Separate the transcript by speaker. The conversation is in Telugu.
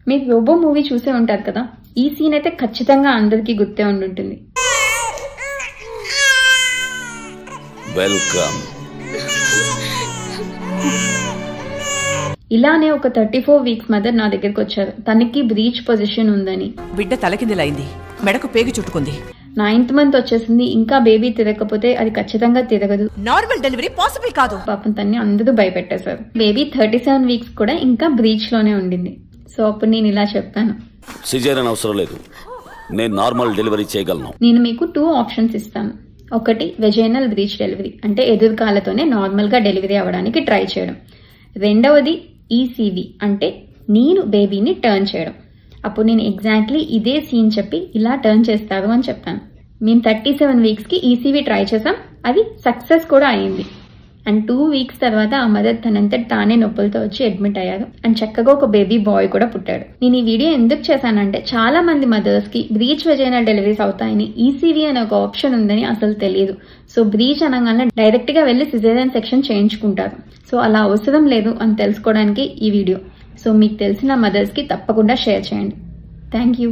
Speaker 1: మీరు రోబో మూవీ చూసే ఉంటారు కదా, ఈ సీన్ అయితే ఖచ్చితంగా అందరికీ గుర్తే ఉండుంటుంది.
Speaker 2: వెల్కమ్.
Speaker 1: ఇలానే ఒక 34 వీక్స్ మదర్ నా దగ్గరకు వచ్చారు. తనకి బ్రీచ్ పొజిషన్ ఉందని.
Speaker 3: బిడ్డ తలకిందులైంది, మెడకు పేగు చుట్టుకుంది.
Speaker 1: 9th మంత్ వచ్చేసింది. ఇంకా బేబీ తిరగకపోతే అది ఖచ్చితంగా తిరగదు.
Speaker 3: నార్మల్ డెలివరీ పాసిబుల్ కాదు.
Speaker 1: పాపం తన్ని అందరూ భయపెట్టేశారు. బేబీ 37 వీక్స్ కూడా ఇంకా బ్రీచ్ లోనే ఉండింది. సో అప్పుడు నేను ఇలా చెప్పాను,
Speaker 2: సిజేరియన్ అవసరం లేదు, నేను నార్మల్ డెలివరీ చేయగలను.
Speaker 1: నేను మీకు 2 ఆప్షన్స్ ఇస్తాను. ఒకటి వెజైనల్ బ్రీచ్ డెలివరీ, అంటే ఎదురుకాలతోనే నార్మల్ గా డెలివరీ అవ్వడానికి ట్రై చేయడం. రెండవది ఈసీవీ, అంటే నేను బేబీని టర్న్ చేయడం. అప్పుడు నేను ఎగ్జాక్ట్లీ ఇదే సీన్ చెప్పి ఇలా టర్న్ చేస్తారు అని చెప్పాను. మేము 37 వీక్స్ కి ఈసీవీ ట్రై చేసాం, అది సక్సెస్ కూడా అయింది. అండ్ 2 వీక్స్ తర్వాత ఆ మదర్ తనంతట తానే నొప్పులతో వచ్చి అడ్మిట్ అయ్యారు. అండ్ చక్కగా ఒక బేబీ బాయ్ కూడా పుట్టాడు. నేను ఈ వీడియో ఎందుకు చేశానంటే, చాలా మంది మదర్స్ కి బ్రీచ్ వెజైనల్ డెలివరీస్ అవుతాయని, ఈసీవీ అనే ఒక ఆప్షన్ ఉందని అసలు తెలియదు. సో బ్రీచ్ అనగానే డైరెక్ట్ గా వెళ్లి సిజేరియన్ సెక్షన్ చేయించుకుంటారు. సో అలా అవసరం లేదు అని తెలుసుకోవడానికి ఈ వీడియో. సో మీకు తెలిసిన మదర్స్ కి తప్పకుండా షేర్ చేయండి. Thank you.